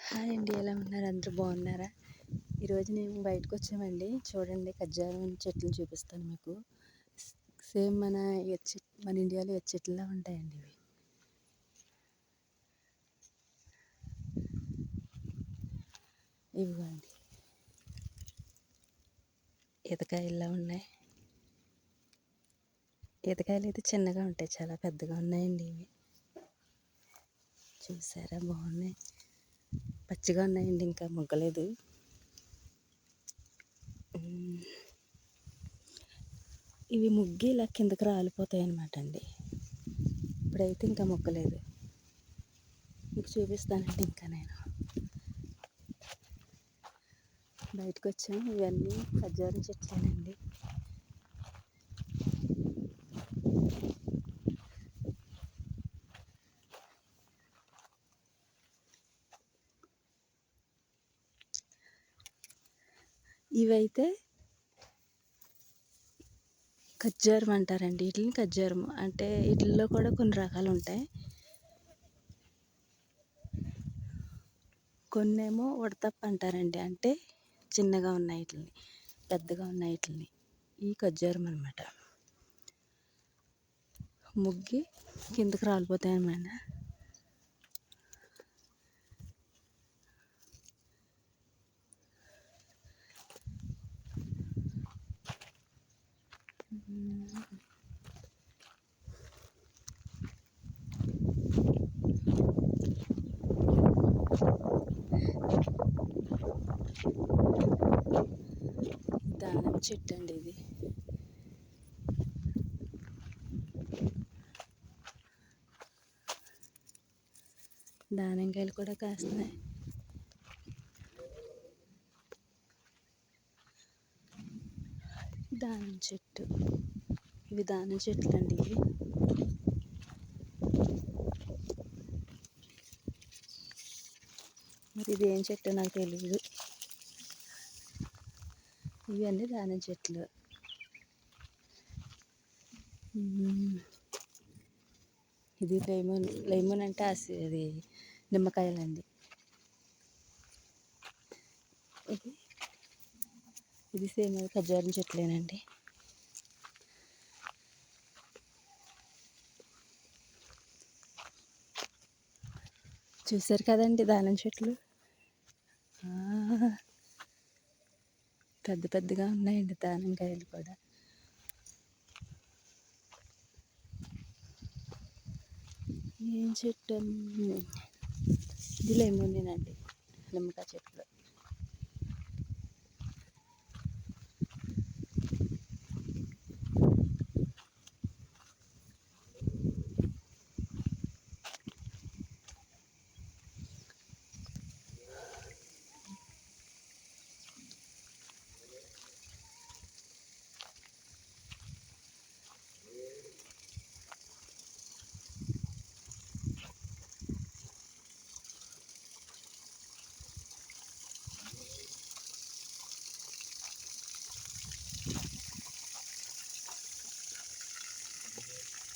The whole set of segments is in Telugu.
హాయ్ అండి, ఎలా ఉన్నారు? అందరూ బాగున్నారా? ఈరోజు మేము బయటకు వచ్చామండి. చూడండి, ఖర్జూరం చెట్లు చూపిస్తాను మీకు. సేమ్ మన ఇండియాలో ఎర్ర చెట్లులా ఉంటాయండి ఇవి. ఇవ్వండి, ఈతకాయల్లా ఉన్నాయి. ఈతకాయలు అయితే చిన్నగా ఉంటాయి, చాలా పెద్దగా ఉన్నాయండి ఇవి. చూసారా, బాగున్నాయి, పచ్చిగా ఉన్నాయండి, ఇంకా మొగ్గలేదు. ఇవి ముగ్గి ఇలా కిందకి రాలిపోతాయి అన్నమాట అండి. ఇప్పుడైతే ఇంకా మొగ్గలేదు. మీకు చూపిస్తానండి. ఇంకా నేను బయటకు వచ్చాను. ఇవన్నీ ఖర్జూరం చెట్లేనండి. ఇవైతే ఖర్జూరం అంటారండి. వీటిని ఖర్జూరం అంటే వీటిల్లో కూడా కొన్ని రకాలు ఉంటాయి. కొన్నేమో ఉడతప్ప అంటారండి, అంటే చిన్నగా ఉన్నాయి వీటిని, పెద్దగా ఉన్నాయి వీటిని. ఈ ఖర్జూరం అనమాట. ముగ్గి కిందకి రాలిపోతాయి అన్నమాట. దానిమ్మ చెట్టు అండి ఇది. దానిమ్మకాయలు కూడా కాస్తున్నాయి. దానిమ్మ చెట్టు, ఇవి దానిమ్మ చెట్లు అండి ఇవి. మరి ఇది ఏం చెట్టు నాకు తెలియదు. ఇవన్నీ దానిమ్మ చెట్లు. ఇది లెమన్ అంటే అది నిమ్మకాయలండి. ఇది సేమ్ ఖర్జూరం చెట్లేనండి. చూసారు కదండి, దానిమ్మ చెట్లు పెద్ద పెద్దగా ఉన్నాయండి. దానిమ్మకాయలు కూడా. ఏం చెట్టు? ఇది లెమనేనండి, నిమ్మకాయ చెట్లు.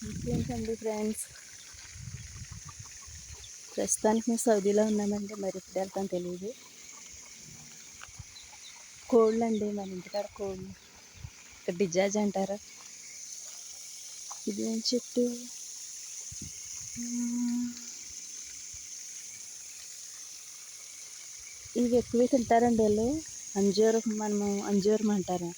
ఇంకేంటండి ఫ్రెండ్స్, ప్రస్తుతానికి మేము సౌదీలో ఉన్నామండి. మరి ఇప్పుడు వెళ్తాం తెలియదు. కోళ్ళు అండి, మన ఇంటికాడ కోళ్ళు. ఇక్కడ డిజాజ్ అంటారు. ఇది ఏం చెట్టు? ఇవి ఎక్కువ తింటారండి వాళ్ళు. అంజూరం అంటారు.